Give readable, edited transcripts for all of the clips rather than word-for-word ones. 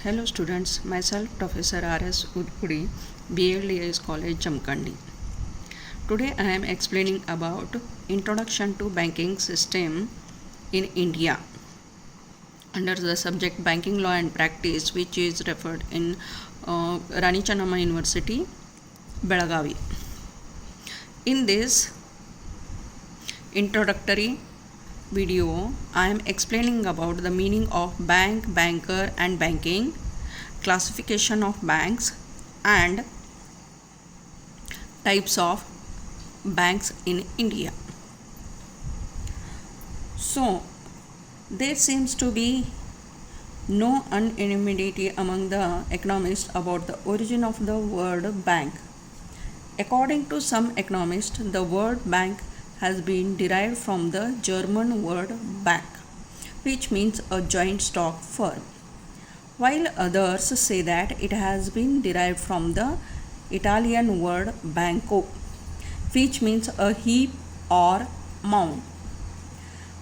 Hello students, myself Professor R.S. Udpudi, BLDS College, Jamkandi. Today I am explaining about Introduction to Banking System in India under the subject Banking Law and Practice, which is referred in Rani Channamma University, Belagavi. In this introductory video, I am explaining about the meaning of bank, banker and banking, classification of banks and types of banks in India. So, there seems to be no unanimity among the economists about the origin of the word bank. According to some economists, the word bank has been derived from the German word bank, which means a joint stock firm, while others say that it has been derived from the Italian word banco, which means a heap or mound.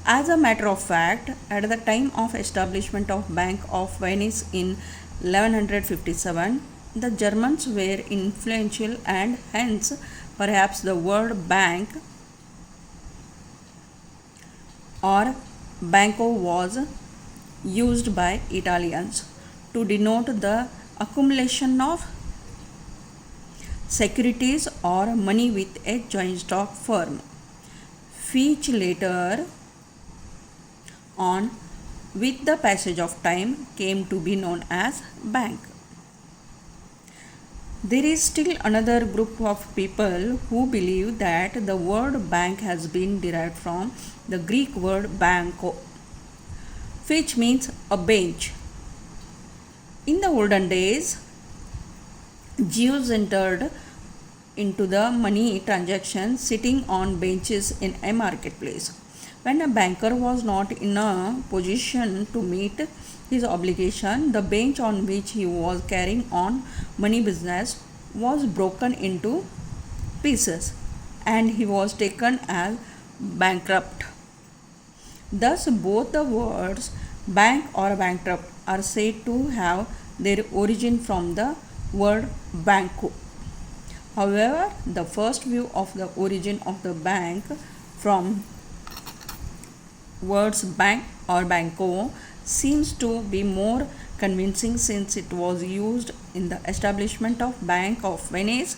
As a matter of fact, at the time of establishment of Bank of Venice in 1157, the Germans were influential and hence perhaps the word bank or banco was used by Italians to denote the accumulation of securities or money with a joint stock firm, which later on, with the passage of time, came to be known as bank. There is still another group of people who believe that the word bank has been derived from the Greek word banko, which means a bench. In the olden days, Jews entered into the money transaction sitting on benches in a marketplace. When a banker was not in a position to meet his obligation, the bench on which he was carrying on money business was broken into pieces and he was taken as bankrupt. Thus, both the words bank or bankrupt are said to have their origin from the word banco. However, the first view of the origin of the bank from words bank or banco seems to be more convincing since it was used in the establishment of Bank of Venice,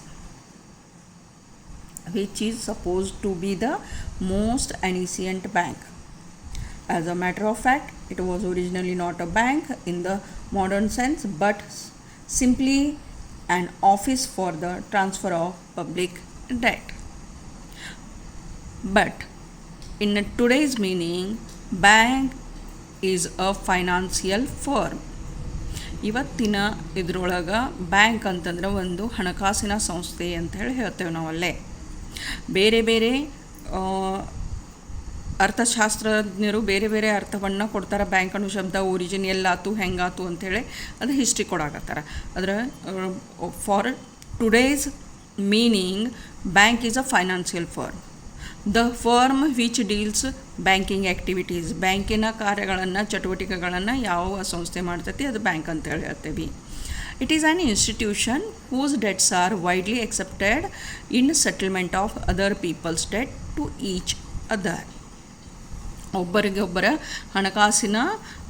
which is supposed to be the most ancient bank. As a matter of fact, it was originally not a bank in the modern sense but simply an office for the transfer of public debt. But in today's meaning, bank is a financial firm. ಇವತ್ತಿನ ಇದರೊಳಗೆ bank ಅಂತಂದ್ರೆ ಒಂದು ಹಣಕಾಸಿನ ಸಂಸ್ಥೆ ಅಂತ ಹೇಳ್ತೇವೆ ನಾವಲ್ಲೇ. ಬೇರೆ ಬೇರೆ ಅರ್ಥಶಾಸ್ತ್ರಜ್ಞರು ಬೇರೆ ಬೇರೆ ಅರ್ಥವನ್ನು ಕೊಡ್ತಾರೆ. ಬ್ಯಾಂಕ್ ಅನ್ನೋ ಶಬ್ದ ಒರಿಜಿನ್ ಎಲ್ಲಾತು ಹೆಂಗಾತು ಅಂಥೇಳಿ ಅದು ಹಿಸ್ಟ್ರಿ ಕೊಡಾಕತ್ತಾರೆ. ಅದರ for today's meaning bank is a financial firm, the firm which deals banking activities. ಬ್ಯಾಂಕಿನ ಕಾರ್ಯಗಳನ್ನು ಚಟುವಟಿಕೆಗಳನ್ನು ಯಾವ ಸಂಸ್ಥೆ ಮಾಡ್ತೈತಿ ಅದು ಬ್ಯಾಂಕ್ ಅಂತ ಹೇಳ್ತೀವಿ. It is an institution whose debts are widely accepted in settlement of other people's debt to each other. ಒಬ್ಬರಿಗೊಬ್ಬರ ಹಣಕಾಸಿನ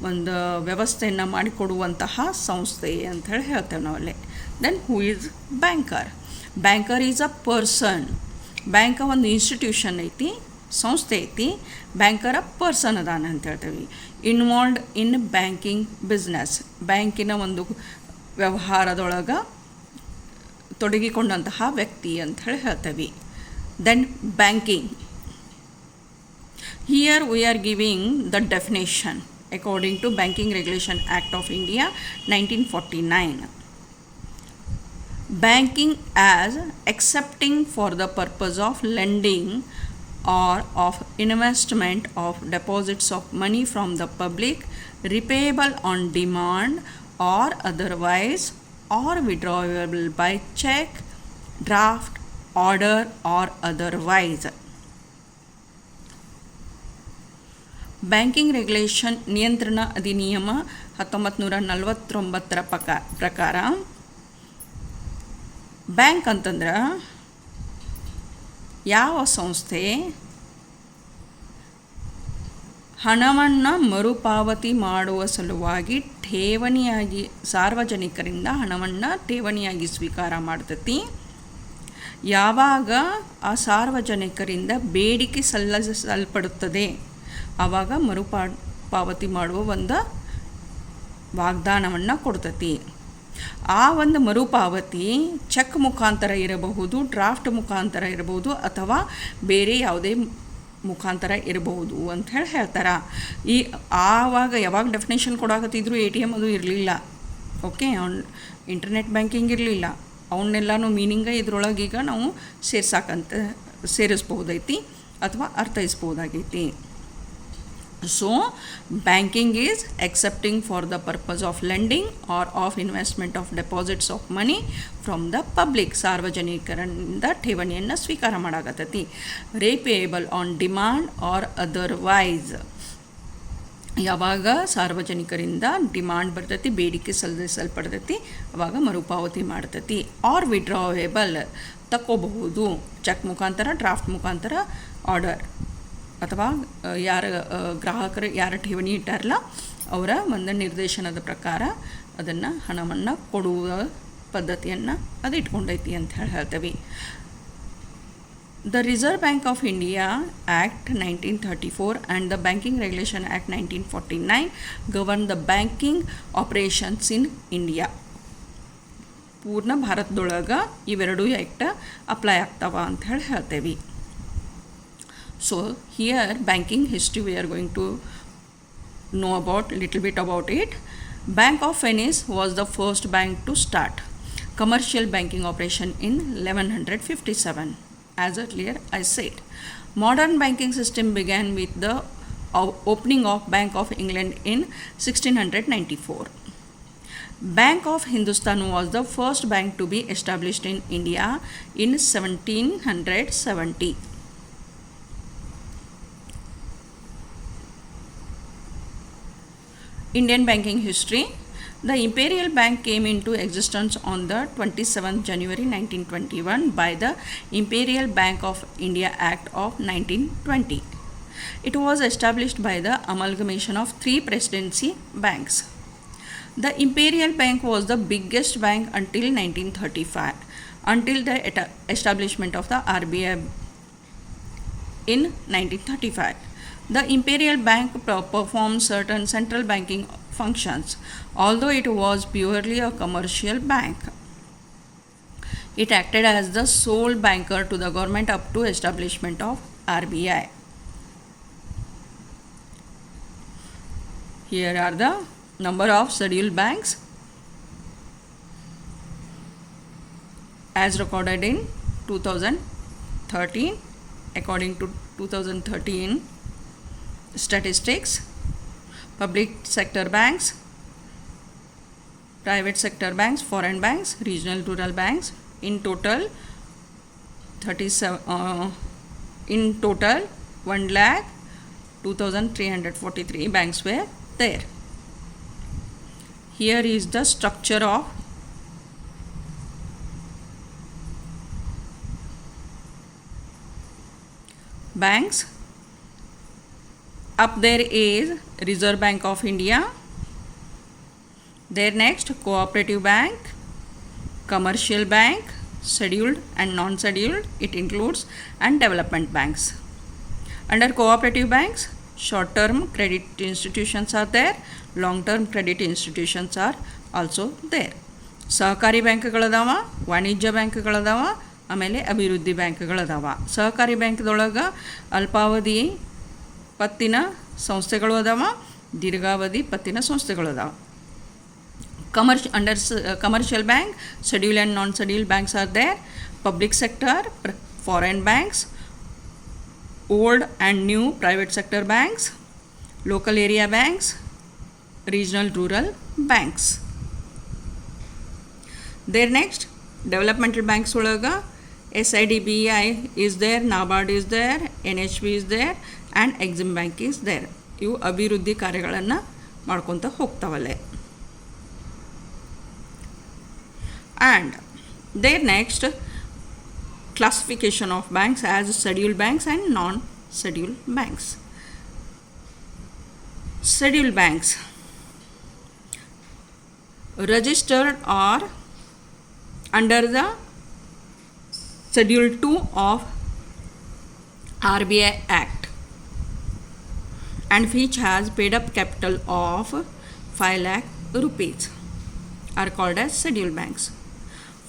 ಒಂದು ವ್ಯವಸ್ಥೆಯನ್ನು ಮಾಡಿಕೊಡುವಂತಹ ಸಂಸ್ಥೆ ಅಂತ ಹೇಳ್ತೇವೆ ನಾವಲ್ಲೇ. Then who is banker? Banker is a person. Bank ಒಂದು ಇನ್ಸ್ಟಿಟ್ಯೂಷನ್ ಐತಿ, ಸಂಸ್ಥೆ ಐತಿ. ಬ್ಯಾಂಕರ್ ಅ ಪರ್ಸನ್ ಅದಾನ ಅಂತ ಹೇಳ್ತೇವೆ. ಇನ್ವಾಲ್ವ್ಡ್ ಇನ್ ಬ್ಯಾಂಕಿಂಗ್ ಬಿಸ್ನೆಸ್, ಬ್ಯಾಂಕಿನ ಒಂದು ವ್ಯವಹಾರದೊಳಗೆ ತೊಡಗಿಕೊಂಡಂತಹ ವ್ಯಕ್ತಿ ಅಂತ ಹೇಳ್ತೇವೆ. Then banking. Here we are giving the definition according to Banking Regulation Act of India 1949. Banking as accepting for the purpose of lending or of investment of deposits of money from the public, repayable on demand or otherwise, or withdrawable by check, draft, order or otherwise. Banking regulation ನಿಯಂತ್ರಣ ಅಧಿನಿಯಮ 1949 ಪ್ರಕಾರ bank ಅಂತಂದ್ರೆ ಯಾವ ಸಂಸ್ಥೆ ಹಣವನ್ನು ಮರುಪಾವತಿ ಮಾಡುವ ಸಲುವಾಗಿ ಠೇವಣಿಯಾಗಿ ಸಾರ್ವಜನಿಕರಿಂದ ಹಣವನ್ನು ಠೇವಣಿಯಾಗಿ ಸ್ವೀಕಾರ ಮಾಡ್ತೈತಿ. ಯಾವಾಗ ಆ ಸಾರ್ವಜನಿಕರಿಂದ ಬೇಡಿಕೆ ಸಲ್ಲಿಸಲ್ಪಡುತ್ತದೆ ಆವಾಗ ಪಾವತಿ ಮಾಡುವ ಒಂದು ವಾಗ್ದಾನವನ್ನು ಕೊಡ್ತೈತಿ. ಆ ಒಂದು ಮರುಪಾವತಿ ಚೆಕ್ ಮುಖಾಂತರ ಇರಬಹುದು, ಡ್ರಾಫ್ಟ್ ಮುಖಾಂತರ ಇರಬಹುದು, ಅಥವಾ ಬೇರೆ ಯಾವುದೇ ಮುಖಾಂತರ ಇರಬಹುದು ಅಂತ ಹೇಳ್ತಾರೆ. ಆವಾಗ ಯಾವಾಗ ಡೆಫಿನೇಷನ್ ಕೊಡಾಕತ್ತಿದ್ರು ATM ಅದು ಇರಲಿಲ್ಲ. ಓಕೆ, ಇಂಟರ್ನೆಟ್ ಬ್ಯಾಂಕಿಂಗ್ ಇರಲಿಲ್ಲ. ಅವನ್ನೆಲ್ಲನೂ ಮೀನಿಂಗ ಇದ್ರೊಳಗೀಗ ನಾವು ಸೇರಿಸ್ಬೋದೈತಿ ಅಥವಾ ಅರ್ಥೈಸ್ಬೋದಾಗೈತಿ. So banking is accepting for the purpose of lending or of investment of deposits of money from the public. ಸಾರ್ವಜನಿಕರಿಂದ ಠೇವಣಿಯನ್ನು ಸ್ವೀಕಾರ ಮಾಡಾಕತ್ತೈತಿ. repayable on demand or otherwise. ಯಾವಾಗ ಸಾರ್ವಜನಿಕರಿಂದ ಡಿಮಾಂಡ್ ಬರ್ತೈತಿ, ಬೇಡಿಕೆ ಸಲ್ಲಿಸಲ್ಪಡ್ತೈತಿ, ಅವಾಗ ಮರುಪಾವತಿ ಮಾಡ್ತೈತಿ. ಆರ್ ವಿಡ್ರಾವೇಬಲ್, ತಕ್ಕೋಬಹುದು ಚೆಕ್ ಮುಖಾಂತರ, ಡ್ರಾಫ್ಟ್ ಮುಖಾಂತರ, ಆರ್ಡರ್ ಅಥವಾ ಗ್ರಾಹಕರು ಯಾರು ಠೇವಣಿ ಇಟ್ಟಾರಲ್ಲ ಅವರ ಒಂದು ನಿರ್ದೇಶನದ ಪ್ರಕಾರ ಅದನ್ನು ಹಣವನ್ನು ಕೊಡುವ ಪದ್ಧತಿಯನ್ನು ಅದು ಇಟ್ಕೊಂಡೈತಿ ಅಂತ ಹೇಳ್ತೇವೆ. The Reserve Bank of India Act 1934 and the Banking Regulation Act 1949 govern the banking operations in India. ಪೂರ್ಣ ಭಾರತದೊಳಗೆ ಇವೆರಡೂ ಆ್ಯಕ್ಟ್ ಅಪ್ಲೈ ಆಗ್ತಾವ ಅಂತ ಹೇಳ್ತೇವೆ. So here banking history we are going to know about little bit about it. Bank of Venice was the first bank to start commercial banking operation in 1157. As earlier I said, modern banking system began with the opening of Bank of England in 1694. Bank of Hindustan was the first bank to be established in India in 1770. Indian banking history. The Imperial Bank came into existence on the 27th January 1921 by the Imperial Bank of India Act of 1920. It was established by the amalgamation of 3 presidency banks. The Imperial Bank was the biggest bank until 1935, until the establishment of the RBI in 1935. The Imperial Bank performed certain central banking functions, although it was purely a commercial bank. It acted as the sole banker to the government up to establishment of RBI. Here are the number of scheduled banks as recorded in 2013. According to 2013 statistics, public sector banks, private sector banks, foreign banks, regional rural banks, in total 1,02,343 banks were there. Here is the structure of banks. Up there is Reserve Bank of India. There next Cooperative Bank, Commercial Bank, Scheduled and non-scheduled, it includes, and Development Banks. Under Cooperative Banks, short-term credit institutions are there, long-term credit institutions are also there. ಸಹಕಾರಿ ಬ್ಯಾಂಕ್ಗಳದಾವ, ವಾಣಿಜ್ಯ ಬ್ಯಾಂಕ್ಗಳದಾವ, ಆಮೇಲೆ ಅಭಿವೃದ್ಧಿ ಬ್ಯಾಂಕ್ಗಳದಾವ. ಸಹಕಾರಿ ಬ್ಯಾಂಕ್ದೊಳಗೆ ಅಲ್ಪಾವಧಿ ಪತ್ತಿನ ಸಂಸ್ಥೆಗಳು ಅದಾವ, ದೀರ್ಘಾವಧಿ ಪತ್ತಿನ ಸಂಸ್ಥೆಗಳು ಅದಾವ. Under commercial bank, scheduled and non-scheduled banks are there. Public sector, foreign banks, old and new private sector banks, local area banks, regional rural banks. There next, developmental banks olaga SIDBI is there, NABARD is there, NHB is there, and Exim Bank is there. ಇವು ಅಭಿವೃದ್ಧಿ ಕಾರ್ಯಗಳನ್ನು ಮಾಡ್ಕೊತ ಹೋಗ್ತಾವಲ್ಲೇ. And their next classification of banks as scheduled banks and non-scheduled banks. Scheduled banks registered or under the Schedule 2 of RBI Act and which has paid up capital of 5 lakh rupees are called as scheduled banks.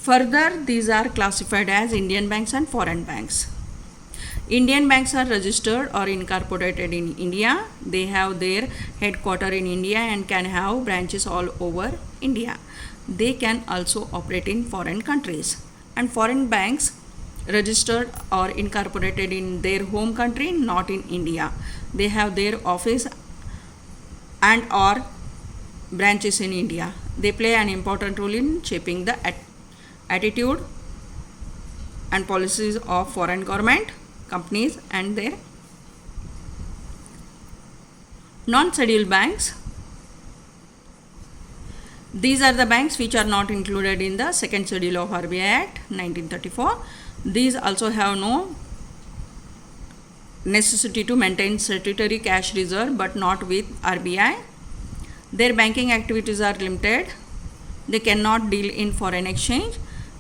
Further, these are classified as Indian banks and foreign banks. Indian banks are registered or incorporated in India. They have their headquarters in India and can have branches all over India. They can also operate in foreign countries. And foreign banks registered or incorporated in their home country, not in India. They have their office and or branches in India. They play an important role in shaping the attitude and policies of foreign government, companies and their non-scheduled banks. These are the banks which are not included in the second schedule of RBI Act 1934. These also have no necessity to maintain statutory cash reserve but not with RBI. Their banking activities are limited. They cannot deal in foreign exchange.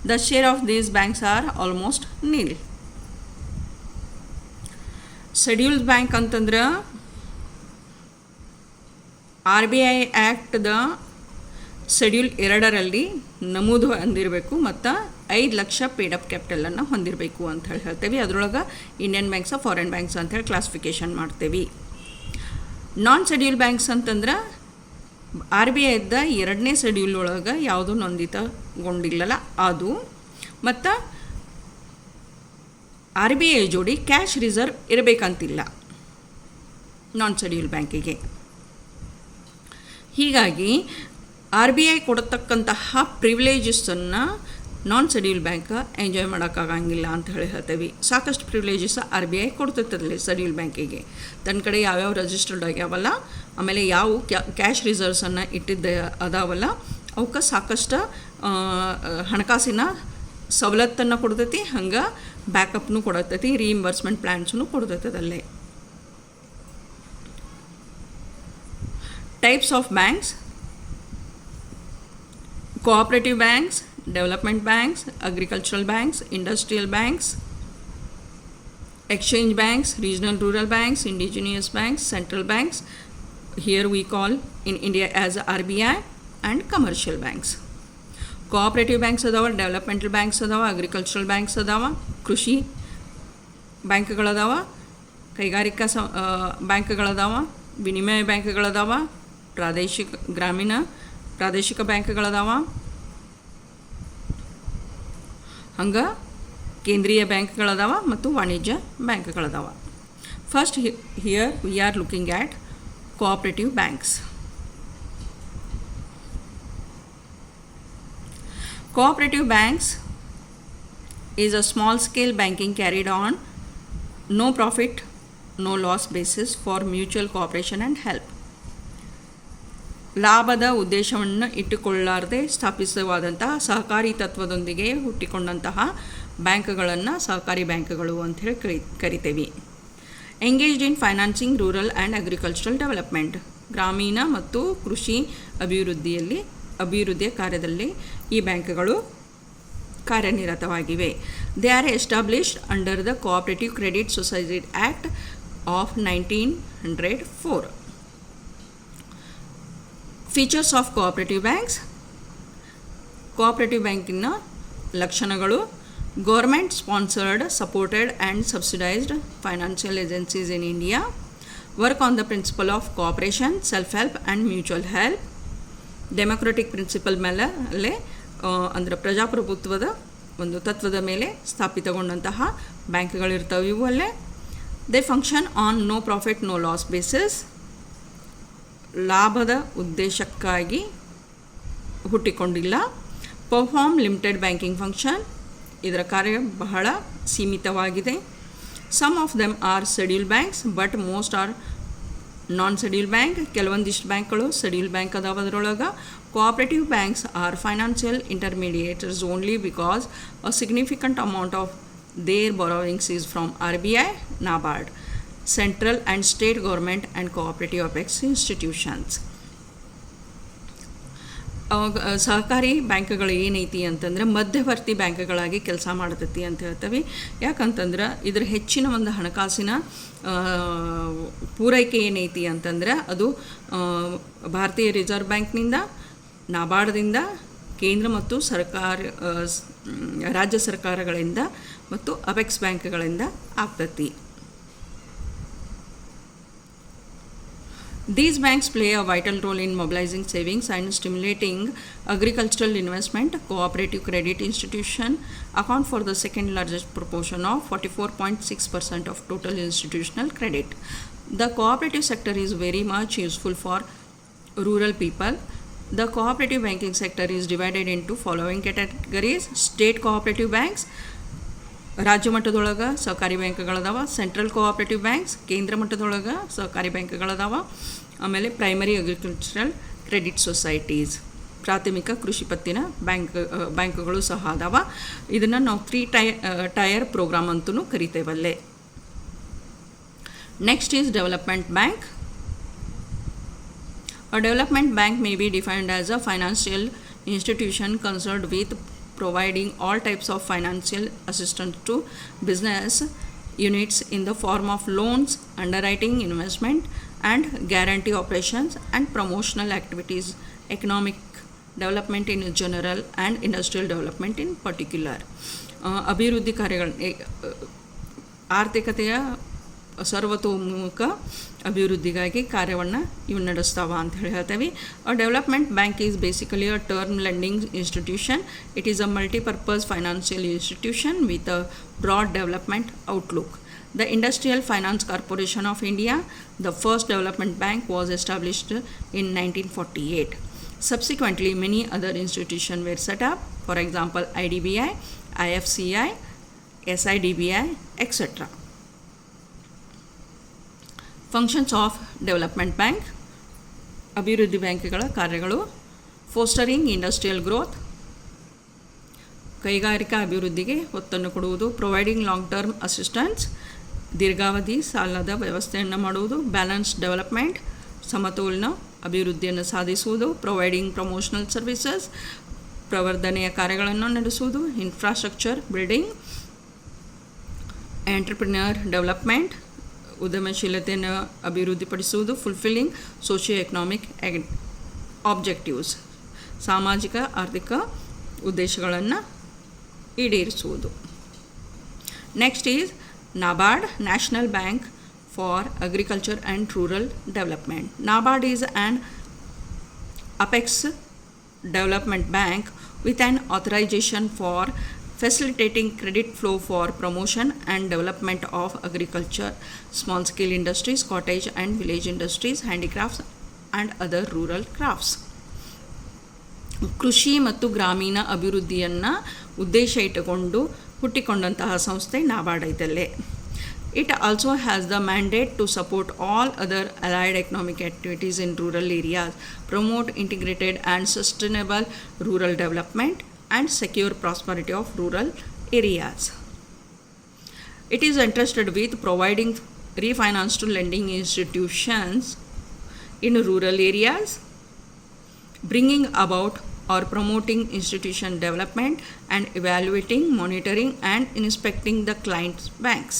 The share of these banks are almost nil. Scheduled bank ಅಂತಂದ್ರೆ RBI Act the schedule 2ರಲ್ಲಿ ನಮೂದು ಹೊಂದಿರಬೇಕು ಮತ್ತು 5 lakh paid up ಕ್ಯಾಪಿಟಲನ್ನು ಹೊಂದಿರಬೇಕು ಅಂತ ಹೇಳ್ತೇವೆ. ಅದರೊಳಗೆ Indian banks foreign banks ಅಂತೇಳಿ classification ಮಾಡ್ತೇವೆ. ನಾನ್ ಶೆಡ್ಯೂಲ್ ಬ್ಯಾಂಕ್ಸ್ ಅಂತಂದ್ರೆ RBI ಇದ್ದ 2ನೇ ಶೆಡ್ಯೂಲ್ ಒಳಗೆ ಯಾವುದೂ ನೊಂದಿತಗೊಂಡಿಲ್ಲಲ್ಲ ಅದು, ಮತ್ತು RBI ಜೋಡಿ ಕ್ಯಾಶ್ ರಿಸರ್ವ್ ಇರಬೇಕಂತಿಲ್ಲ ನಾನ್ ಶೆಡ್ಯೂಲ್ ಬ್ಯಾಂಕಿಗೆ. ಹೀಗಾಗಿ RBI ಕೊಡತಕ್ಕಂತಹ ಪ್ರಿವಿಲೇಜಸನ್ನು ನಾನ್ ಶೆಡ್ಯೂಲ್ ಬ್ಯಾಂಕ್ ಎಂಜಾಯ್ ಮಾಡೋಕ್ಕಾಗಂಗಿಲ್ಲ ಅಂತ ಹೇಳ್ತೇವೆ. ಸಾಕಷ್ಟು ಪ್ರಿವಿಲೇಜಸ್ RBI ಕೊಡ್ತಿರ್ತದೆ ಶೆಡ್ಯೂಲ್ ಬ್ಯಾಂಕಿಗೆ. ತನ್ನ ಕಡೆ ಯಾವ್ಯಾವ ರಿಜಿಸ್ಟರ್ಡ್ ಆಗ್ಯಾವಲ್ಲ, ಆಮೇಲೆ ಯಾವ ಕ್ಯಾಶ್ ರಿಸರ್ವ್ಸನ್ನು ಇಟ್ಟಿದ್ದ ಅದಾವಲ್ಲ, ಅವಕ್ಕೆ ಸಾಕಷ್ಟು ಹಣಕಾಸಿನ ಸವಲತ್ತನ್ನು ಕೊಡ್ತೈತಿ, ಹಂಗೆ ಬ್ಯಾಕಪ್ನು ಕೊಡತೈತಿ, ರೀಇಂಬರ್ಸ್ಮೆಂಟ್ ಪ್ಲ್ಯಾನ್ಸನ್ನು ಕೊಡ್ತೈತದಲ್ಲೇ. Types of banks: cooperative banks, development banks, agricultural banks, industrial banks, exchange banks, regional rural banks, indigenous banks, central banks, here we call in India as RBI, and commercial banks. Cooperative banks ಅದಾವ, developmental banks ಅದಾವ, agricultural banks ಅದಾವ, ಕೃಷಿ ಬ್ಯಾಂಕ್ಗಳದಾವ, ಕೈಗಾರಿಕಾ ಬ್ಯಾಂಕ್ಗಳದಾವ, ವಿನಿಮಯ ಬ್ಯಾಂಕ್ಗಳದಾವ, ಪ್ರಾದೇಶಿಕ ಬ್ಯಾಂಕ್ಗಳದಾವ, ಹಂಗೆ ಕೇಂದ್ರೀಯ ಬ್ಯಾಂಕ್ಗಳದಾವ ಮತ್ತು ವಾಣಿಜ್ಯ ಬ್ಯಾಂಕ್ಗಳದಾವ. First here we are looking at cooperative banks. Cooperative banks is a small scale banking carried on no profit, no loss basis for mutual cooperation and help. ಲಾಭದ ಉದ್ದೇಶವನ್ನು ಇಟ್ಟುಕೊಳ್ಳಾರದೆ ಸ್ಥಾಪಿತವಾದಂತಹ ಸಹಕಾರಿ ತತ್ವದೊಂದಿಗೆ ಹುಟ್ಟಿಕೊಂಡಂತಹ ಬ್ಯಾಂಕ್ಗಳನ್ನು ಸಹಕಾರಿ ಬ್ಯಾಂಕ್ಗಳು ಅಂಥೇಳಿ ಕರಿತೇವೆ. Engaged in financing rural and agricultural development, ಗ್ರಾಮೀಣ ಮತ್ತು ಕೃಷಿ ಅಭಿವೃದ್ಧಿಯ ಕಾರ್ಯದಲ್ಲಿ ಈ ಬ್ಯಾಂಕ್ಗಳು ಕಾರ್ಯನಿರತವಾಗಿವೆ. They are established under the cooperative credit society act of 1904. Features of cooperative banks. Cooperative ಬ್ಯಾಂಕಿನ ಲಕ್ಷಣಗಳು: government sponsored, supported and subsidised financial agencies in India, work on the principle of cooperation, self help and mutual help, democratic principle ಮೇಲೆ ಅಂದರೆ ಪ್ರಜಾಪ್ರಭುತ್ವದ ಒಂದು ತತ್ವದ ಮೇಲೆ ಸ್ಥಾಪಿತಗೊಂಡಂತಹ ಬ್ಯಾಂಕ್ಗಳಿರ್ತವೆ ಇವು ಅಲ್ಲೇ. They function on no profit no loss basis, ಲಾಭದ ಉದ್ದೇಶಕ್ಕಾಗಿ ಹುಟ್ಟಿಕೊಂಡಿಲ್ಲ. ಪರ್ಫಾರ್ಮ್ ಲಿಮಿಟೆಡ್ ಬ್ಯಾಂಕಿಂಗ್ ಫಂಕ್ಷನ್, ಇದರ ಕಾರ್ಯ ಬಹಳ ಸೀಮಿತವಾಗಿದೆ. Some of them are schedule banks but most are non schedule bank. ಕೆಲವೊಂದಿಷ್ಟು ಬ್ಯಾಂಕ್ಗಳು ಶೆಡ್ಯೂಲ್ ಬ್ಯಾಂಕ್ ಅದಾವ, ಅದರೊಳಗೆ Cooperative banks are financial intermediaries only because a significant amount of their borrowings is from RBI, NABARD, central and state government and cooperative apex institutions. ಸಹಕಾರಿ ಬ್ಯಾಂಕ್ಗಳು ಏನೈತಿ ಅಂತಂದರೆ ಮಧ್ಯವರ್ತಿ ಬ್ಯಾಂಕ್ಗಳಾಗಿ ಕೆಲಸ ಮಾಡ್ತೈತಿ ಅಂತ ಹೇಳ್ತೀವಿ. ಯಾಕಂತಂದ್ರೆ ಇದ್ರ ಹೆಚ್ಚಿನ ಒಂದು ಹಣಕಾಸಿನ ಪೂರೈಕೆ ಏನೈತಿ ಅಂತಂದ್ರೆ ಅದು ಭಾರತೀಯ ರಿಸರ್ವ್ ಬ್ಯಾಂಕ್ನಿಂದ, ನಾಬಾರ್ಡ್ದಿಂದ, ಕೇಂದ್ರ ಮತ್ತು ರಾಜ್ಯ ಸರ್ಕಾರಗಳಿಂದ ಮತ್ತು ಅಪೆಕ್ಸ್ ಬ್ಯಾಂಕ್ಗಳಿಂದ ಆಗ್ತೈತಿ. These banks play a vital role in mobilizing savings and stimulating agricultural investment. Cooperative credit institutions account for the second largest proportion of 44.6% of total institutional credit. The cooperative sector is very much useful for rural people. The cooperative banking sector is divided into following categories: state cooperative banks, ರಾಜ್ಯ ಮಟ್ಟದೊಳಗೆ ಸಹಕಾರಿ ಬ್ಯಾಂಕ್ಗಳದಾವ, central cooperative banks ಕೇಂದ್ರ ಮಟ್ಟದೊಳಗೆ ಸಹಕಾರಿ ಬ್ಯಾಂಕ್ಗಳದಾವ, ಆಮೇಲೆ primary agricultural credit societies ಪ್ರಾಥಮಿಕ ಕೃಷಿ ಪತ್ತಿನ ಬ್ಯಾಂಕ್ಗಳು ಸಹ ಅದಾವ. ಇದನ್ನು ನಾವು 3 ಟೈರ್ ಪ್ರೋಗ್ರಾಮ್ ಅಂತಲೂ ಕರಿತೇವಲ್ಲೇ. Next is development bank. A development bank may be defined as a financial institution concerned with providing all types of financial assistance to business units in the form of loans, underwriting, investment, and guarantee operations and promotional activities, economic development in general and industrial development in particular. ಅಭಿವೃದ್ಧಿ ಕಾರ್ಯಗಳು ಆರ್ಥಿಕತೆಯ ಸರ್ವತೋಮುಖ ಅಭಿವೃದ್ಧಿಗಾಗಿ ಕಾರ್ಯವನ್ನು ಇವು ನಡೆಸ್ತಾವ ಅಂತ ಹೇಳ್ತೇವೆ. A development bank is basically a term lending institution. It is a multipurpose financial institution with a broad development outlook. The Industrial Finance Corporation of India, the first development bank, was established in 1948. Subsequently, many other institutions were set up, for example, IDBI, IFCI, SIDBI, etc. Functions of Development Bank. ಅಭಿವೃದ್ಧಿ ಬ್ಯಾಂಕ್ಗಳ ಕಾರ್ಯಗಳು: ಫೋಸ್ಟರಿಂಗ್ industrial growth, ಕೈಗಾರಿಕಾ ಅಭಿವೃದ್ಧಿಗೆ ಒತ್ತನ್ನು ಕೊಡುವುದು. Providing long term assistance, ದೀರ್ಘಾವಧಿ ಸಾಲದ ವ್ಯವಸ್ಥೆಯನ್ನು ಮಾಡುವುದು. ಬ್ಯಾಲೆನ್ಸ್ ಡೆವಲಪ್ಮೆಂಟ್, ಸಮತೋಲನ ಅಭಿವೃದ್ಧಿಯನ್ನು ಸಾಧಿಸುವುದು. ಪ್ರೊವೈಡಿಂಗ್ ಪ್ರಮೋಷನಲ್ ಸರ್ವಿಸಸ್, ಪ್ರವರ್ಧನೆಯ ಕಾರ್ಯಗಳನ್ನು ನಡೆಸುವುದು. Infrastructure building. ಎಂಟರ್ಪ್ರಿನರ್ ಡೆವಲಪ್ಮೆಂಟ್, ಉದ್ಯಮಶೀಲತೆಯನ್ನು ಅಭಿವೃದ್ಧಿಪಡಿಸುವುದು. ಫುಲ್ಫಿಲ್ಲಿಂಗ್ ಸೋಷಿಯೋ ಎಕನಾಮಿಕ್ ಆಬ್ಜೆಕ್ಟಿವ್ಸ್, ಸಾಮಾಜಿಕ ಆರ್ಥಿಕ ಉದ್ದೇಶಗಳನ್ನು ಈಡೇರಿಸುವುದು. Next is NABARD, National Bank for Agriculture and Rural Development. NABARD is an apex development bank with an authorization for facilitating credit flow for promotion and development of agriculture, small scale industries, cottage and village industries, handicrafts and other rural crafts. ಕೃಷಿ ಮತ್ತು ಗ್ರಾಮೀಣ ಅಭಿವೃದ್ಧಿಯನ್ನು ಉದ್ದೇಶ ಇಟ್ಟುಕೊಂಡು ಹುಟ್ಟಿಕೊಂಡಂತಹ ಸಂಸ್ಥೆ NABARD ಐತಲ್ಲೇ. It also has the mandate to support all other allied economic activities in rural areas, promote integrated and sustainable rural development and secure prosperity of rural areas. It is entrusted with providing refinance to lending institutions in rural areas, bringing about or promoting institution development and evaluating, monitoring and inspecting the client's banks.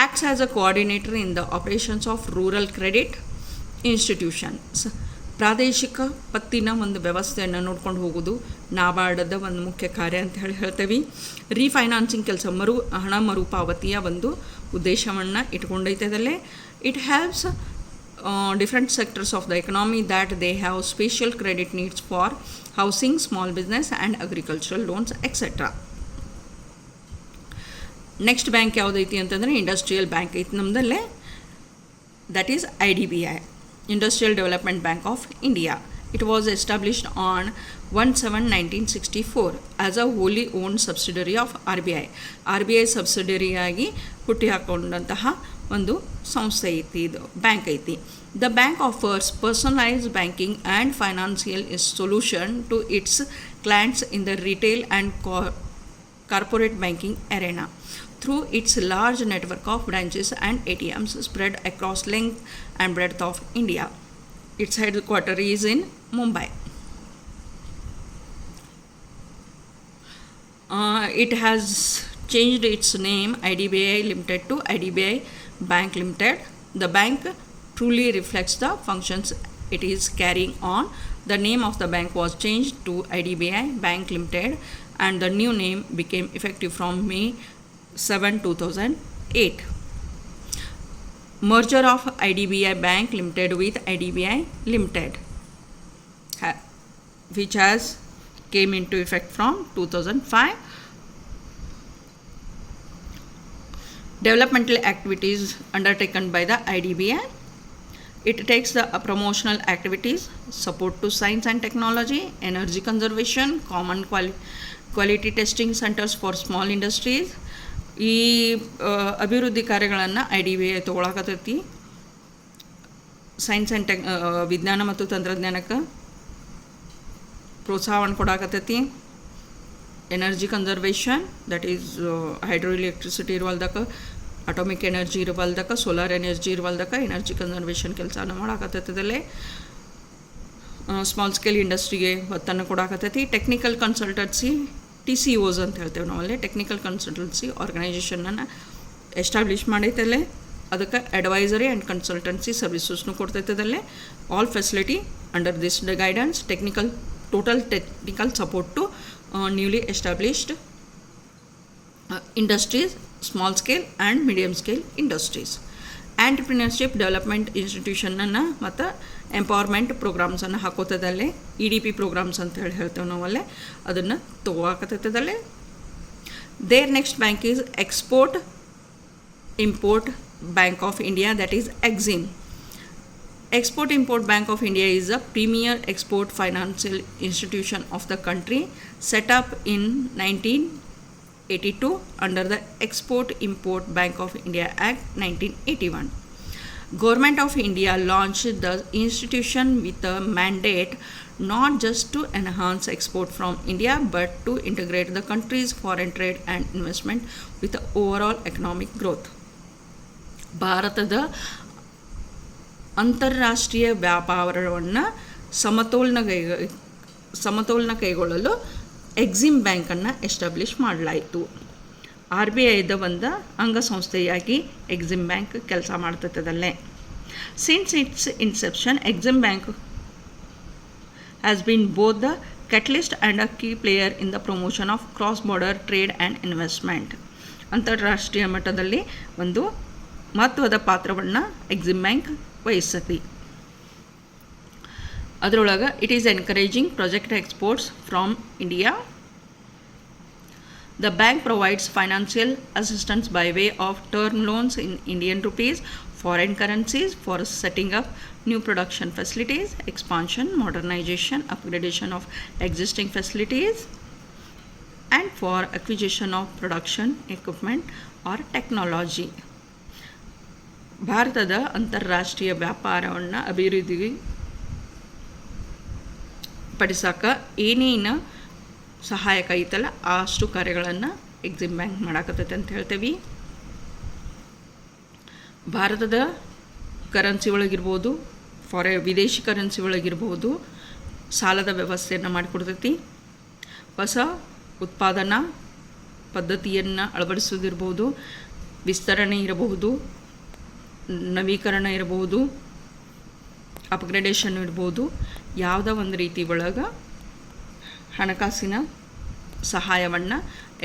Acts as a coordinator in the operations of rural credit institutions. ಪ್ರಾದೇಶಿಕ ಪತ್ತಿನ ಒಂದು ವ್ಯವಸ್ಥೆಯನ್ನು ನೋಡ್ಕೊಂಡು ಹೋಗೋದು ನಾಬಾರ್ಡದ ಒಂದು ಮುಖ್ಯ ಕಾರ್ಯ ಅಂತ ಹೇಳ್ತೇವೆ. ರೀಫೈನಾನ್ಸಿಂಗ್ ಕೆಲಸ, ಹಣ ಮರುಪಾವತಿಯ ಒಂದು ಉದ್ದೇಶವನ್ನು ಇಟ್ಕೊಂಡೈತದಲ್ಲೇ. It haves different sectors of the economy that they have special credit needs for housing, small business and agricultural loans, etc. Next bank ಯಾವುದೈತಿ ಅಂತಂದರೆ ಇಂಡಸ್ಟ್ರಿಯಲ್ ಬ್ಯಾಂಕ್ ಐತಿ ನಮ್ಮದಲ್ಲೇ. That is IDBI, Industrial Development Bank of India. It was established on 1/7/1964 as a wholly owned subsidiary of RBI. RBI ಸಬ್ಸಿಡರಿಯಾಗಿ ಹುಟ್ಟಿ ಹಾಕೊಂಡಂತಹ ಒಂದು ಸಂಸ್ಥೆ ಐತಿ, ಇದು bank ಐತಿ. The bank offers personalized banking and financial solution to its clients in the retail and corporate banking arena through its large network of branches and ATMs spread across length and breadth of India. Its headquarters is in Mumbai. It has changed its name IDBI Limited to IDBI Bank Limited. The bank truly reflects the functions it is carrying on. The name of the bank was changed to IDBI Bank Limited and the new name became effective from May 7, 2008. Merger of IDBI Bank Limited with IDBI Limited, which has came into effect from 2005. Developmental activities undertaken by the IDBI. It takes the promotional activities, support to science and technology, energy conservation, common quality testing centers for small industries. ಈ ಅಭಿವೃದ್ಧಿ ಕಾರ್ಯಗಳನ್ನು IDBI ತೊಗೊಳಕತ್ತೈತಿ. Science and ವಿಜ್ಞಾನ ಮತ್ತು ತಂತ್ರಜ್ಞಾನಕ್ಕೆ ಪ್ರೋತ್ಸಾಹವನ್ನು ಕೊಡಾಕತ್ತೈತಿ. Energy conservation, that is hydro electricity ಇರುವಲ್ದಕ್ಕೆ, atomic energy ಇರುವಲ್ದಕ್ಕೆ, ಸೋಲಾರ್ ಎನರ್ಜಿ ಇರುವಲ್ದಕ್ಕೆ ಎನರ್ಜಿ ಕನ್ಸರ್ವೇಷನ್ ಕೆಲಸನ ಮಾಡಾಕತ್ತೈತದಲ್ಲೇ ಸ್ಮಾಲ್ ಸ್ಕೇಲ್ ಇಂಡಸ್ಟ್ರಿಗೆ ಒತ್ತನ್ನು ಕೊಡಾಕತ್ತೈತಿ. ಟೆಕ್ನಿಕಲ್ ಕನ್ಸಲ್ಟೆನ್ಸಿ TCOs ಅಂತ ಹೇಳ್ತೇವೆ ನಾವಲ್ಲೇ, ಟೆಕ್ನಿಕಲ್ ಕನ್ಸಲ್ಟೆನ್ಸಿ ಆರ್ಗನೈಜೇಷನನ್ನು ಎಸ್ಟಾಬ್ಲಿಷ್ ಮಾಡೈತಲ್ಲೇ. ಅದಕ್ಕೆ ಅಡ್ವೈಸರಿ ಆ್ಯಂಡ್ ಕನ್ಸಲ್ಟೆನ್ಸಿ ಸರ್ವಿಸಸ್ನು ಕೊಡ್ತೈತದಲ್ಲೇ. All facility under this guidance, total technical support to newly established industries, small scale and medium scale industries. Entrepreneurship development institution ಅನ್ನು ಮತ್ತು ಎಂಪವರ್ಮೆಂಟ್ ಪ್ರೋಗ್ರಾಮ್ಸನ್ನು ಹಾಕೋತದಲ್ಲೇ. EDP ಪ್ರೋಗ್ರಾಮ್ಸ್ ಅಂತ ಹೇಳ್ತೇವೆ ನಾವಲ್ಲೇ, ಅದನ್ನು ತೊಗೊಳಕತ್ತದಲ್ಲೇ. There next bank is export import bank of India, that is EXIM. Export Import Bank of India is a premier export financial institution of the country, set up in 1982 under the Export Import Bank of India Act 1981. Government of India launched the institution with a mandate not just to enhance export from India but to integrate the country's foreign trade and investment with the overall economic growth. ಭಾರತದ ಅಂತಾರಾಷ್ಟ್ರೀಯ ವ್ಯಾಪಾರವನ್ನು ಸಮತೋಲನ ಕೈಗೊಳ್ಳಲು EXIM ಬ್ಯಾಂಕನ್ನು establish ಮಾಡಲಾಯಿತು. RBIದ ಒಂದು ಅಂಗಸಂಸ್ಥೆಯಾಗಿ EXIM bank ಕೆಲಸ ಮಾಡ್ತದಲ್ಲೇ. Since its inception, EXIM bank has been both the catalyst and a key player in the promotion of cross-border trade and investment. ಅಂತಾರಾಷ್ಟ್ರೀಯ ಮಟ್ಟದಲ್ಲಿ ಒಂದು ಮಹತ್ವದ ಪಾತ್ರವನ್ನು EXIM ಬ್ಯಾಂಕ್ ವಹಿಸತಿ. ಅದರೊಳಗೆ it is encouraging project exports from India. The bank provides financial assistance by way of term loans in Indian rupees, foreign currencies for setting up new production facilities, expansion, modernization, upgradation of existing facilities, and for acquisition of production equipment or technology. ಭಾರತದ ಅಂತಾರಾಷ್ಟ್ರೀಯ ವ್ಯಾಪಾರವನ್ನು ಅಭಿವೃದ್ಧಿ ಪಡಿಸೋಕ ಏನೇನು ಸಹಾಯಕ ಐತಲ್ಲ ಅಷ್ಟು ಕಾರ್ಯಗಳನ್ನು EXIM bank ಮಾಡಾಕತ್ತೈತೆ ಅಂತ ಹೇಳ್ತೇವೆ. ಭಾರತದ ಕರೆನ್ಸಿ ಒಳಗಿರ್ಬೋದು, ವಿದೇಶಿ ಕರೆನ್ಸಿ ಒಳಗಿರ್ಬೋದು ಸಾಲದ ವ್ಯವಸ್ಥೆಯನ್ನು ಮಾಡಿಕೊಡ್ತೈತಿ. ಹೊಸ ಉತ್ಪಾದನಾ ಪದ್ಧತಿಯನ್ನು ಅಳವಡಿಸೋದಿರ್ಬೋದು, ವಿಸ್ತರಣೆ ಇರಬಹುದು, ನವೀಕರಣ ಇರಬಹುದು, ಅಪ್ಗ್ರೇಡೇಷನ್ ಇರ್ಬೋದು, ಯಾವುದೋ ಒಂದು ರೀತಿ ಒಳಗೆ ಹಣಕಾಸಿನ ಸಹಾಯವನ್ನು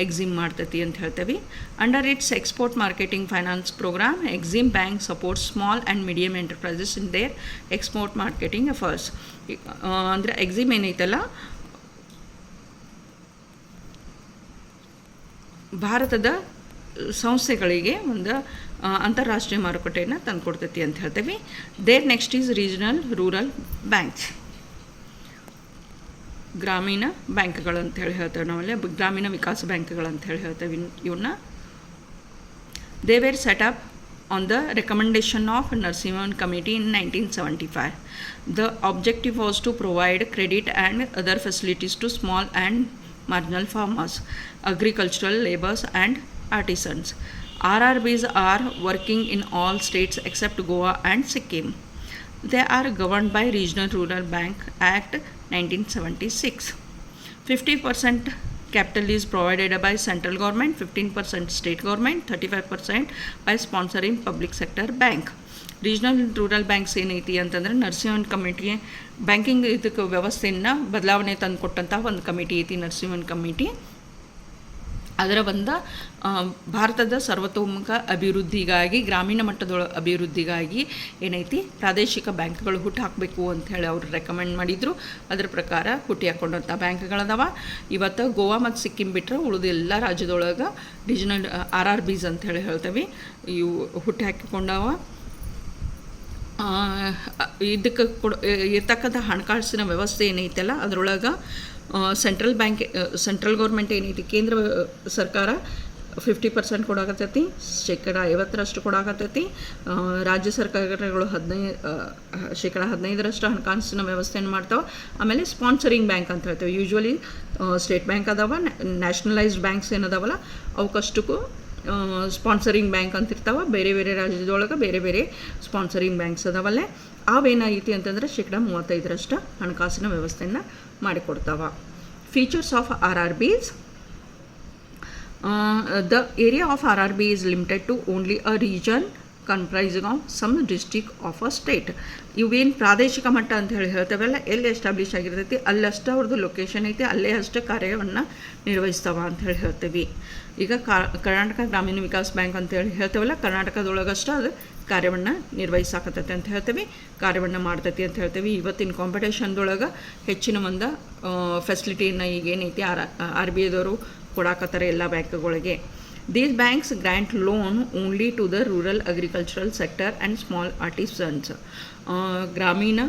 EXIM ಮಾಡ್ತೈತಿ ಅಂತ ಹೇಳ್ತೇವೆ. Under its export marketing finance program, EXIM bank supports small and medium enterprises in their export marketing efforts. ಅಂದರೆ EXIM ಏನೈತಲ್ಲ, ಭಾರತದ ಸಂಸ್ಥೆಗಳಿಗೆ ಒಂದು ಅಂತಾರಾಷ್ಟ್ರೀಯ ಮಾರುಕಟ್ಟೆಯನ್ನು ತಂದುಕೊಡ್ತೈತಿ ಅಂತ ಹೇಳ್ತೇವೆ. There next is regional rural banks, ಗ್ರಾಮೀಣ ಬ್ಯಾಂಕ್ಗಳಂತ ಹೇಳಿ ಹೇಳ್ತೇವೆ ನಾವಲ್ಲೇ, ಗ್ರಾಮೀಣ ವಿಕಾಸ ಬ್ಯಾಂಕ್ಗಳಂತ ಹೇಳಿ ಹೇಳ್ತೇವೆ ಇವನ್ನ. They were set up on the recommendation of Narasimhan Committee in 1975. The objective was to provide credit and other facilities to small and marginal farmers, agricultural laborers and artisans. RRBs are working in all states except Goa and Sikkim. They are governed by Regional Rural Bank Act 1976. 50% capital is provided by central government, 15% state government, 35% by sponsoring public sector bank. Regional rural banks ಏನೈತಿ ಅಂತಂದ್ರೆ Narasimhan committee banking ಇದಕ್ಕೆ ವ್ಯವಸ್ಥೆಯನ್ನು ಬದಲಾವಣೆ ತಂದು ಕೊಟ್ಟಂಥ ಒಂದು committee ಐತಿ Narasimhan committee. ಅದರ ಒಂದು ಭಾರತದ ಸರ್ವತೋಮುಖ ಅಭಿವೃದ್ಧಿಗಾಗಿ, ಗ್ರಾಮೀಣ ಮಟ್ಟದ ಅಭಿವೃದ್ಧಿಗಾಗಿ ಏನೈತಿ ಪ್ರಾದೇಶಿಕ ಬ್ಯಾಂಕ್ಗಳು ಹುಟ್ಟು ಹಾಕಬೇಕು ಅಂಥೇಳಿ ಅವರು ರೆಕಮೆಂಡ್ ಮಾಡಿದರು. ಅದರ ಪ್ರಕಾರ ಹುಟ್ಟಿ ಹಾಕೊಂಡಂಥ ಬ್ಯಾಂಕ್ಗಳದಾವ. ಇವತ್ತು ಗೋವಾ ಮತ್ತು ಸಿಕ್ಕಿಂ ಬಿಟ್ಟರೆ ಉಳಿದ ಎಲ್ಲ ರಾಜ್ಯದೊಳಗೆ ರೀಜನಲ್ RRBs ಅಂಥೇಳಿ ಹೇಳ್ತೇವೆ, ಇವು ಹುಟ್ಟಿ ಹಾಕಿಕೊಂಡವ. ಇದಕ್ಕೆ ಇರ್ತಕ್ಕಂಥ ಹಣಕಾಸಿನ ವ್ಯವಸ್ಥೆ ಏನೈತಲ್ಲ ಅದರೊಳಗೆ ಸೆಂಟ್ರಲ್ ಗೌರ್ಮೆಂಟ್ ಏನೈತಿ, ಕೇಂದ್ರ ಸರ್ಕಾರ 50% ಕೊಡಾಕತ್ತೈತಿ, 50% ಕೊಡಾಕತ್ತೈತಿ. ರಾಜ್ಯ ಸರ್ಕಾರಗಳು 15% ಹಣಕಾಸಿನ ವ್ಯವಸ್ಥೆಯನ್ನು ಮಾಡ್ತಾವೆ. ಆಮೇಲೆ ಸ್ಪಾನ್ಸರಿಂಗ್ ಬ್ಯಾಂಕ್ ಅಂತ ಹೇಳ್ತೇವೆ. ಯೂಶ್ವಲಿ ಸ್ಟೇಟ್ ಬ್ಯಾಂಕ್ ಅದಾವ, ನ್ಯಾಷನಲೈಸ್ಡ್ ಬ್ಯಾಂಕ್ಸ್ ಏನದಾವಲ್ಲ ಅವಕ್ಕಷ್ಟಕ್ಕೂ ಸ್ಪಾನ್ಸರಿಂಗ್ ಬ್ಯಾಂಕ್ ಅಂತ ಇರ್ತಾವೆ. ಬೇರೆ ಬೇರೆ ರಾಜ್ಯದೊಳಗೆ ಬೇರೆ ಬೇರೆ ಸ್ಪಾನ್ಸರಿಂಗ್ ಬ್ಯಾಂಕ್ಸ್ ಅದಾವಲ್ಲೇ. ಅವೇನಾಗೈತಿ ಅಂತಂದರೆ 35% ಹಣಕಾಸಿನ ವ್ಯವಸ್ಥೆಯನ್ನು ಮಾಡಿಕೊಡ್ತಾವೆ. Features of RRBs. The area of RRB is limited to only a region comprising of some district of a state. ಇವೇನು ಪ್ರಾದೇಶಿಕ ಮಟ್ಟ ಅಂತ ಹೇಳ್ತೇವಲ್ಲ, ಎಲ್ಲಿ ಎಸ್ಟಾಬ್ಲಿಷ್ ಆಗಿರ್ತೈತಿ ಅಲ್ಲಷ್ಟು ಅವ್ರದ್ದು ಲೊಕೇಶನ್ ಐತಿ, ಅಲ್ಲೇ ಅಷ್ಟು ಕಾರ್ಯವನ್ನು ನಿರ್ವಹಿಸ್ತಾವ ಅಂತ ಹೇಳ್ತೇವೆ. ಈಗ ಕರ್ನಾಟಕ ಗ್ರಾಮೀಣ ವಿಕಾಸ್ ಬ್ಯಾಂಕ್ ಅಂತೇಳಿ ಹೇಳ್ತೇವಲ್ಲ, ಕರ್ನಾಟಕದೊಳಗಷ್ಟು ಅದು ಕಾರ್ಯವನ್ನು ನಿರ್ವಹಿಸಾಕತ್ತೈತಿ ಅಂತ ಹೇಳ್ತೇವೆ, ಕಾರ್ಯವನ್ನು ಮಾಡ್ತೈತಿ ಅಂತ ಹೇಳ್ತೇವೆ. ಇವತ್ತಿನ ಕಾಂಪಿಟೇಷನ್ದೊಳಗೆ ಹೆಚ್ಚಿನ ಒಂದು ಫೆಸಿಲಿಟಿಯನ್ನು ಈಗೇನೈತಿ RBIದವರು ಕೊಡಾಕತ್ತಾರೆ ಎಲ್ಲ ಬ್ಯಾಂಕ್ಗಳಿಗೆ. These banks grant loan only to the rural agricultural sector and small artisans. ಗ್ರಾಮೀಣ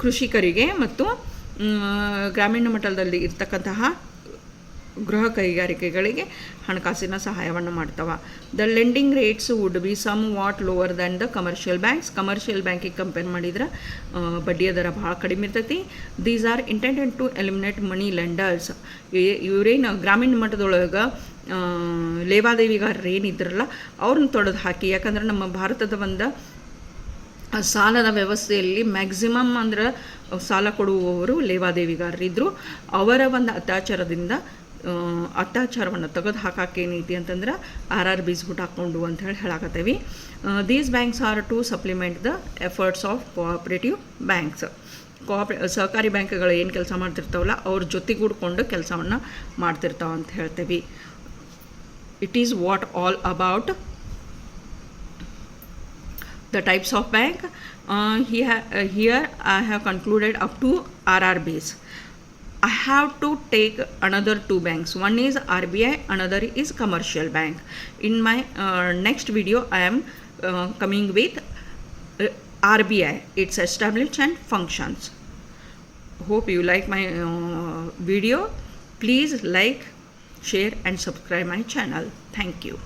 ಕೃಷಿಕರಿಗೆ ಮತ್ತು ಗ್ರಾಮೀಣ ಮಟ್ಟದಲ್ಲಿ ಇರ್ತಕ್ಕಂತಹ ಗೃಹ ಕೈಗಾರಿಕೆಗಳಿಗೆ ಹಣಕಾಸಿನ ಸಹಾಯವನ್ನು ಮಾಡ್ತಾವೆ. The lending rates would be somewhat lower than the commercial banks. Commercial ಬ್ಯಾಂಕಿಗೆ ಕಂಪೇರ್ ಮಾಡಿದ್ರೆ ಬಡ್ಡಿಯ ದರ ಭಾಳ ಕಡಿಮೆ ಇರ್ತೈತಿ. These are intended to eliminate money lenders. ಇವರೇನು ಗ್ರಾಮೀಣ ಮಟ್ಟದೊಳಗೆ ಲೇವಾದೇವಿಗಾರರು ಏನಿದ್ರಲ್ಲ ಅವ್ರನ್ನ ತೊಡೆದು ಹಾಕಿ, ಯಾಕಂದ್ರೆ ನಮ್ಮ ಭಾರತದ ಒಂದು ಸಾಲದ ವ್ಯವಸ್ಥೆಯಲ್ಲಿ ಮ್ಯಾಕ್ಸಿಮಮ್ ಅಂದ್ರೆ ಸಾಲ ಕೊಡುವವರು ಲೇವಾದೇವಿಗಾರರಿದ್ದರು. ಅವರ ಒಂದು ಅತ್ಯಾಚಾರವನ್ನು ತೆಗೆದು ಹಾಕಕ್ಕೇನೈತಿ ಅಂತಂದ್ರೆ RRBs ಹುಟ್ಟಾಕೊಂಡು ಅಂತ ಹೇಳಾಕತ್ತೇವೆ. These banks are to supplement the efforts of cooperative banks. ಸಹಕಾರಿ ಬ್ಯಾಂಕ್ಗಳು ಏನು ಕೆಲಸ ಮಾಡ್ತಿರ್ತಾವಲ್ಲ ಅವ್ರ ಜೊತೆಗೂಡ್ಕೊಂಡು ಕೆಲಸವನ್ನು ಮಾಡ್ತಿರ್ತಾವೆ ಅಂತ ಹೇಳ್ತೇವೆ. It is what all about the types of bank. Here I have concluded up to RRBs. I have to take another two banks. One is RBI, another is commercial bank. In my next video I am coming with RBI, its established and functions. Hope you like my video. Please like, share and subscribe my channel. Thank you.